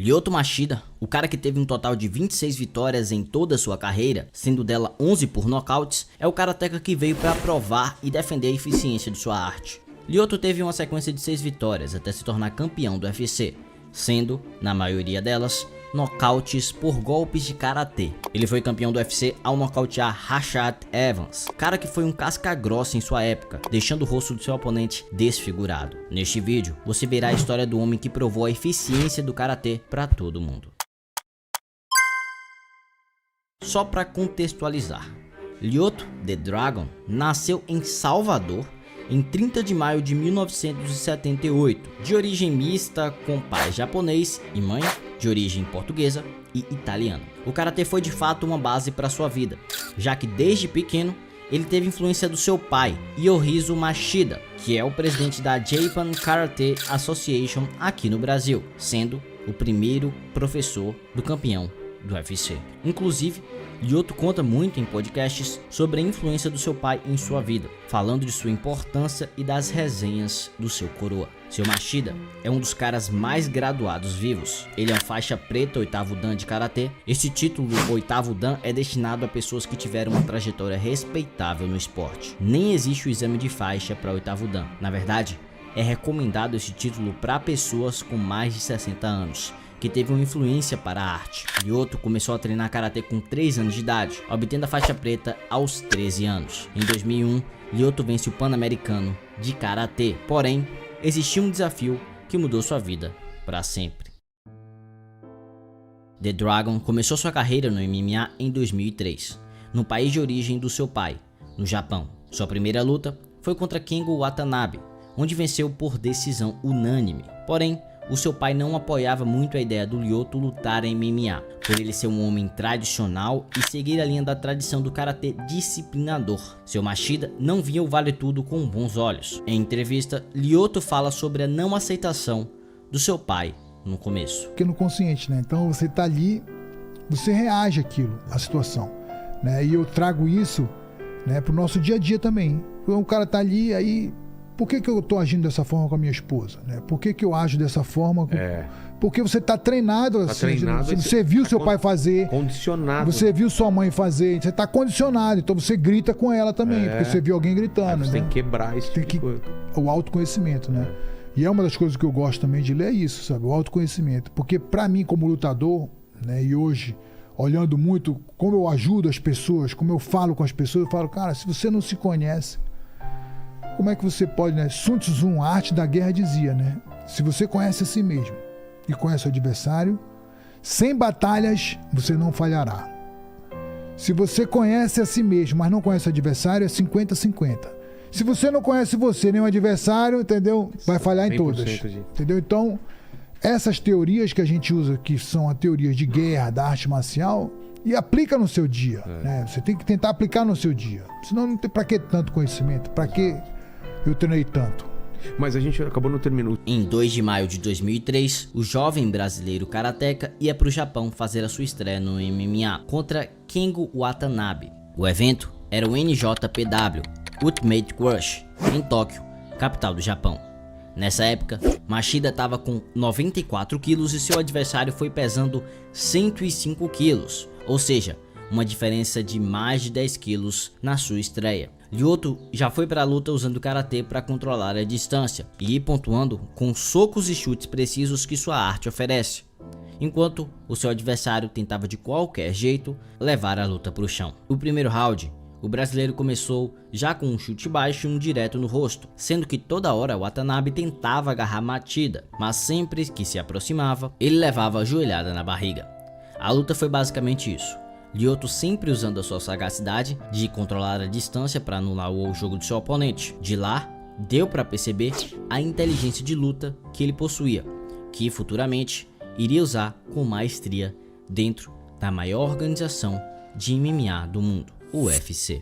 Lyoto Machida, o cara que teve um total de 26 vitórias em toda a sua carreira, sendo dela 11 por nocautes, é o karateka que veio para provar e defender a eficiência de sua arte. Lyoto teve uma sequência de 6 vitórias até se tornar campeão do UFC, sendo, na maioria delas, nocautes por golpes de karatê. Ele foi campeão do UFC ao nocautear Rashad Evans, cara que foi um casca grossa em sua época, deixando o rosto do seu oponente desfigurado. Neste vídeo, você verá a história do homem que provou a eficiência do karatê para todo mundo. Só para contextualizar, Lyoto The Dragon nasceu em Salvador em 30 de maio de 1978, de origem mista com pai japonês e mãe de origem portuguesa e italiana. O karatê foi de fato uma base para sua vida, já que desde pequeno ele teve influência do seu pai, Yoshihiro Machida, que é o presidente da Japan Karate Association aqui no Brasil, sendo o primeiro professor do campeão do UFC. Inclusive, Lyoto conta muito em podcasts sobre a influência do seu pai em sua vida, falando de sua importância e das resenhas do seu coroa. Seu Machida é um dos caras mais graduados vivos. Ele é uma faixa preta 8º Dan de karatê. Esse título 8º Dan é destinado a pessoas que tiveram uma trajetória respeitável no esporte. Nem existe o exame de faixa para 8º Dan. Na verdade, é recomendado esse título para pessoas com mais de 60 anos. Que teve uma influência para a arte. Lyoto começou a treinar karatê com 3 anos de idade, obtendo a faixa preta aos 13 anos. Em 2001, Lyoto vence o Pan-Americano de karatê, porém, existiu um desafio que mudou sua vida para sempre. The Dragon começou sua carreira no MMA em 2003, no país de origem do seu pai, no Japão. Sua primeira luta foi contra Kengo Watanabe, onde venceu por decisão unânime, porém, o seu pai não apoiava muito a ideia do Lyoto lutar em MMA, por ele ser um homem tradicional e seguir a linha da tradição do karatê disciplinador. Seu Machida não via o vale tudo com bons olhos. Em entrevista, Lyoto fala sobre a não aceitação do seu pai no começo. Porque no consciente, né? Então você tá ali, você reage àquilo, à situação, né? E eu trago isso, né, pro nosso dia a dia também. O cara tá ali, aí... Por que eu tô agindo dessa forma com a minha esposa? Né? Por que eu ajo dessa forma? Porque você tá treinado, assim, você viu seu pai fazer. Condicionado. Você viu sua mãe fazer, você tá condicionado. Então você grita com ela também, porque você viu alguém gritando. Você tem que quebrar esse tipo de coisa. O autoconhecimento, né? E é uma das coisas que eu gosto também de ler, é isso, sabe? O autoconhecimento. Porque pra mim, como lutador, né, e hoje, olhando muito como eu ajudo as pessoas, como eu falo com as pessoas, eu falo, cara, se você não se conhece, como é que você pode, né? Sun Tzu, a arte da guerra, dizia, né? Se você conhece a si mesmo e conhece o adversário, sem batalhas você não falhará. Se você conhece a si mesmo, mas não conhece o adversário, é 50-50. Se você não conhece você nem o adversário, entendeu? Vai falhar em todas. Entendeu? Então, essas teorias que a gente usa, que são as teorias de guerra, da arte marcial, e aplica no seu dia, né? Você tem que tentar aplicar no seu dia. Senão não tem pra que tanto conhecimento, pra que eu treinei tanto. Mas a gente acabou não terminando. Em 2 de maio de 2003, o jovem brasileiro karateka ia para o Japão fazer a sua estreia no MMA contra Kengo Watanabe. O evento era o NJPW Ultimate Crush, em Tóquio, capital do Japão. Nessa época, Machida estava com 94 quilos e seu adversário foi pesando 105 quilos, ou seja, uma diferença de mais de 10 quilos na sua estreia. Lyoto já foi para a luta usando o karatê para controlar a distância e ir pontuando com socos e chutes precisos que sua arte oferece, enquanto o seu adversário tentava de qualquer jeito levar a luta para o chão. No primeiro round, o brasileiro começou já com um chute baixo e um direto no rosto, sendo que toda hora Watanabe tentava agarrar Machida, mas sempre que se aproximava, ele levava a joelhada na barriga. A luta foi basicamente isso. Lyoto sempre usando a sua sagacidade de controlar a distância para anular o jogo do seu oponente. De lá, deu para perceber a inteligência de luta que ele possuía, que futuramente iria usar com maestria dentro da maior organização de MMA do mundo, o UFC.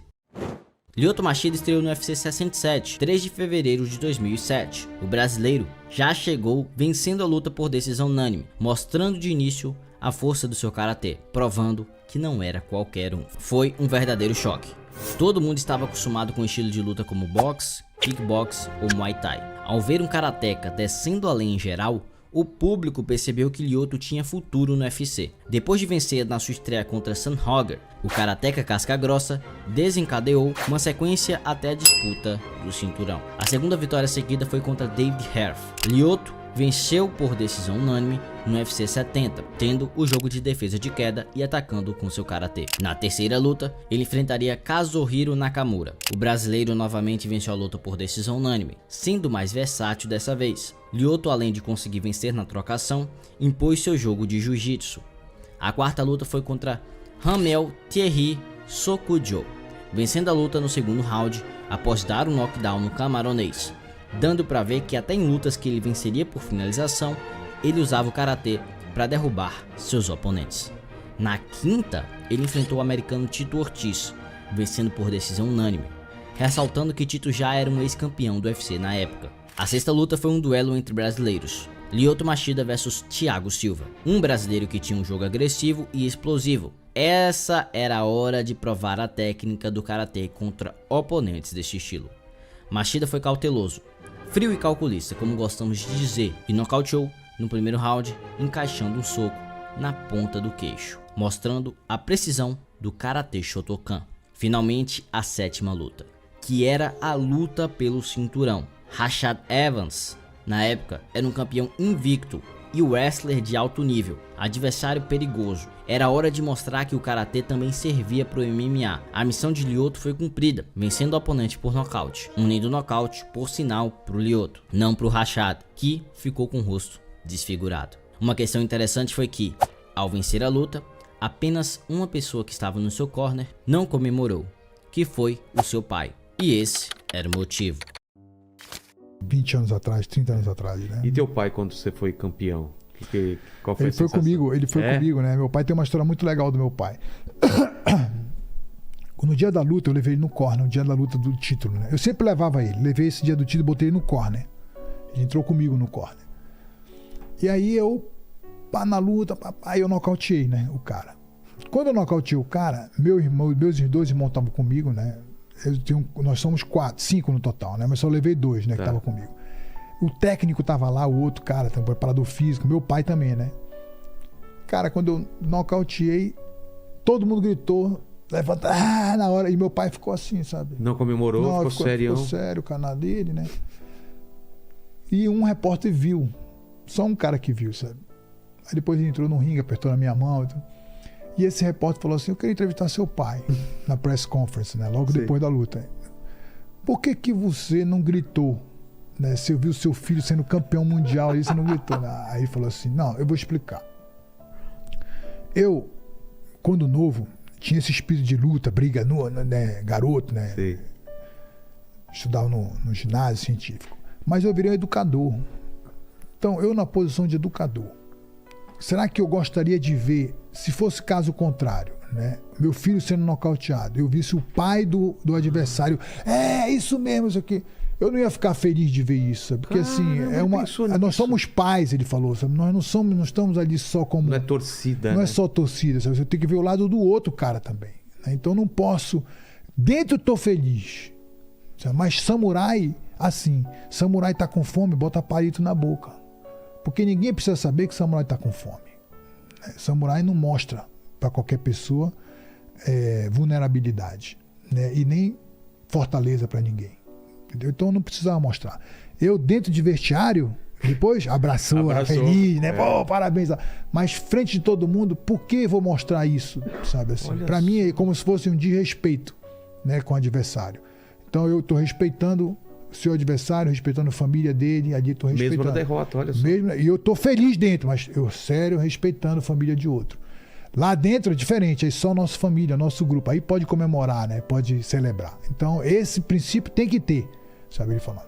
Lyoto Machida estreou no UFC 67, 3 de fevereiro de 2007. O brasileiro já chegou vencendo a luta por decisão unânime, mostrando de início a força do seu karatê, provando que não era qualquer um. Foi um verdadeiro choque. Todo mundo estava acostumado com o estilo de luta como boxe, kickbox ou muay thai. Ao ver um karateka descendo além em geral, o público percebeu que Lyoto tinha futuro no UFC. Depois de vencer na sua estreia contra Sam Hogger, o karateca casca grossa desencadeou uma sequência até a disputa do cinturão. A segunda vitória seguida foi contra David Herf. Lyoto venceu por decisão unânime no UFC 70, tendo o jogo de defesa de queda e atacando com seu karatê. Na terceira luta, ele enfrentaria Kazuhiro Nakamura. O brasileiro novamente venceu a luta por decisão unânime, sendo mais versátil dessa vez. Lyoto, além de conseguir vencer na trocação, impôs seu jogo de jiu-jitsu. A quarta luta foi contra Hamel Thierry Sokujo, vencendo a luta no segundo round após dar um knockdown no camaronês, dando para ver que até em lutas que ele venceria por finalização, ele usava o karatê para derrubar seus oponentes. Na quinta, ele enfrentou o americano Tito Ortiz, vencendo por decisão unânime, ressaltando que Tito já era um ex-campeão do UFC na época. A sexta luta foi um duelo entre brasileiros, Lyoto Machida versus Thiago Silva, um brasileiro que tinha um jogo agressivo e explosivo. Essa era a hora de provar a técnica do karatê contra oponentes deste estilo. Machida foi cauteloso, frio e calculista, como gostamos de dizer, e nocauteou no primeiro round, encaixando um soco na ponta do queixo, mostrando a precisão do karatê Shotokan. Finalmente, a sétima luta, que era a luta pelo cinturão. Rashad Evans, na época, era um campeão invicto e wrestler de alto nível, adversário perigoso. Era hora de mostrar que o karatê também servia para o MMA. A missão de Lyoto foi cumprida, vencendo o oponente por nocaute, unindo o nocaute, por sinal, para o Lyoto, não para o Rashad, que ficou com o rosto desfigurado. Uma questão interessante foi que, ao vencer a luta, apenas uma pessoa que estava no seu corner não comemorou, que foi o seu pai. E esse era o motivo. 20 anos atrás, 30 anos atrás, né? E teu pai, quando você foi campeão? Qual foi Ele foi comigo, né? Meu pai tem uma história muito legal do meu pai. No dia da luta, eu levei ele no corner, no dia da luta do título, né? Eu sempre levava ele, levei esse dia do título e botei ele no corner. Ele entrou comigo no corner. E aí eu, na luta, aí eu nocauteei, né, o cara. Quando eu nocauteei o cara, meus dois irmãos estavam comigo, né? Nós somos 5 no total, né? Mas só levei 2, né, que estavam comigo. O técnico tava lá, o outro cara, um preparador físico, meu pai também, né? Cara, quando eu nocauteei, todo mundo gritou, levanta, na hora, e meu pai ficou assim, sabe? Não comemorou, ficou serião. Ficou sério, o canal dele, né? E um repórter viu, só um cara que viu, sabe? Aí depois ele entrou no ringue, apertou na minha mão, e esse repórter falou assim, eu queria entrevistar seu pai, na press conference, né? Logo depois da luta. Por que você não gritou? Né? Você viu seu filho sendo campeão mundial aí, você não gritou. Aí ele falou assim, não, eu vou explicar. Eu, quando novo, tinha esse espírito de luta, briga, né? Garoto, né? Sim. Estudava no ginásio científico. Mas eu virei um educador. Então, eu na posição de educador, será que eu gostaria de ver, se fosse caso contrário, né? Meu filho sendo nocauteado, eu visse o pai do adversário, isso mesmo, isso aqui. Eu não ia ficar feliz de ver isso, sabe? Porque assim, nós somos pais, ele falou, sabe? Nós não estamos ali só como... Não é torcida, Não né? é só torcida, sabe? Você tem que ver o lado do outro cara também, né? Então não posso... Dentro eu tô feliz, sabe? Mas samurai, assim, samurai tá com fome, bota palito na boca. Porque ninguém precisa saber que samurai tá com fome, né? Samurai não mostra para qualquer pessoa vulnerabilidade, né? E nem fortaleza para ninguém. Entendeu? Então não precisava mostrar. Eu, dentro de vestiário, depois abraçou. Feliz, né? Pô, parabéns. Mas frente de todo mundo, por que vou mostrar isso? Sabe assim? Para mim é como se fosse um desrespeito, né, com o adversário. Então eu tô respeitando o seu adversário, respeitando a família dele, ali tô respeitando. Mesmo na derrota, olha só. E eu tô feliz dentro, mas eu sério respeitando a família de outro. Lá dentro é diferente, é só nossa família, nosso grupo. Aí pode comemorar, né? Pode celebrar. Então, esse princípio tem que ter, sabe ele falando.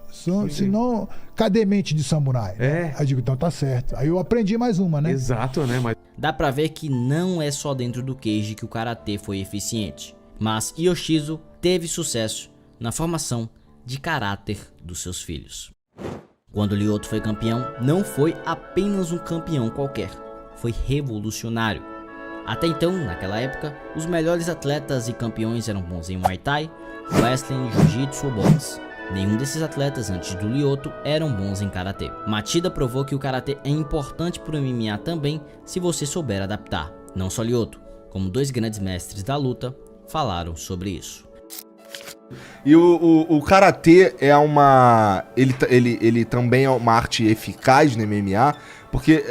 Senão, cadê mente de samurai? Aí eu digo, então tá certo. Aí eu aprendi mais uma, né? Exato, né? Mas... Dá pra ver que não é só dentro do cage que o karatê foi eficiente, mas Yoshizo teve sucesso na formação de caráter dos seus filhos. Quando Lyoto foi campeão, não foi apenas um campeão qualquer, foi revolucionário. Até então, naquela época, os melhores atletas e campeões eram bons em Muay Thai, Wrestling, Jiu-Jitsu ou boxe. nenhum desses atletas antes do Lyoto eram bons em karatê. Machida provou que o karatê é importante para o MMA também se você souber adaptar. Não só Lyoto, como 2 grandes mestres da luta falaram sobre isso. E o karatê é uma... Ele também é uma arte eficaz no MMA, porque...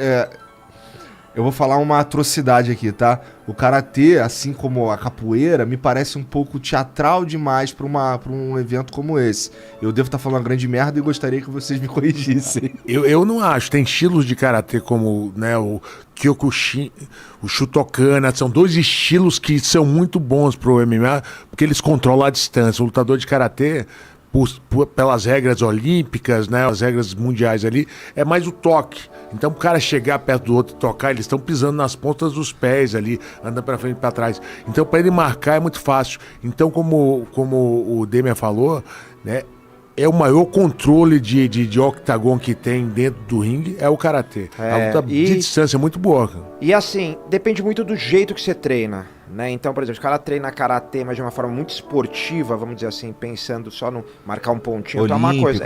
eu vou falar uma atrocidade aqui, tá? O karatê, assim como a capoeira, me parece um pouco teatral demais pra um evento como esse. Eu devo estar falando uma grande merda e gostaria que vocês me corrigissem. Eu não acho. Tem estilos de karatê como, né, o Kyokushin, o Shotokana, são 2 estilos que são muito bons pro MMA, porque eles controlam a distância. O lutador de karatê, pelas regras olímpicas, né, as regras mundiais ali, é mais o toque. Então, pro cara chegar perto do outro e tocar, eles estão pisando nas pontas dos pés ali, andando para frente e para trás. Então, para ele marcar é muito fácil. Então, como o Demian falou, né, é o maior controle de octagon que tem dentro do ringue é o karatê. A luta de distância é muito boa, cara. E assim, depende muito do jeito que você treina, né? Então, por exemplo, o cara treina karatê, mas de uma forma muito esportiva, vamos dizer assim, pensando só no marcar um pontinho, então é uma coisa.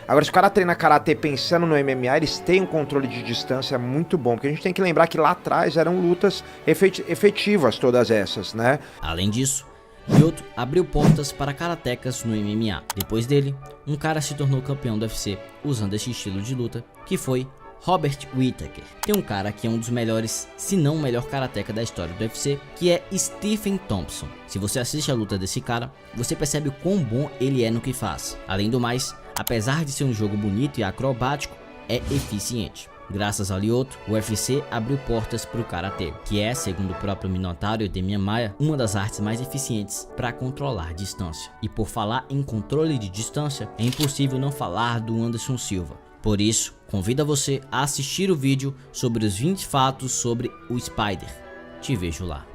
Agora, se o cara treina karatê pensando no MMA, eles têm um controle de distância muito bom, porque a gente tem que lembrar que lá atrás eram lutas efetivas todas essas, né? Além disso, Lyoto abriu portas para karatecas no MMA. Depois dele, um cara se tornou campeão do UFC usando esse estilo de luta, que foi Robert Whittaker. Tem um cara que é um dos melhores, se não o melhor karateca da história do UFC, que é Stephen Thompson. Se você assiste a luta desse cara, você percebe o quão bom ele é no que faz. Além do mais, apesar de ser um jogo bonito e acrobático, é eficiente. Graças ao Lyoto, o UFC abriu portas para o karatê, que é, segundo o próprio Minotauro e Demian Maia, uma das artes mais eficientes para controlar distância. E por falar em controle de distância, é impossível não falar do Anderson Silva. Por isso, convido você a assistir o vídeo sobre os 20 fatos sobre o Spider. Te vejo lá.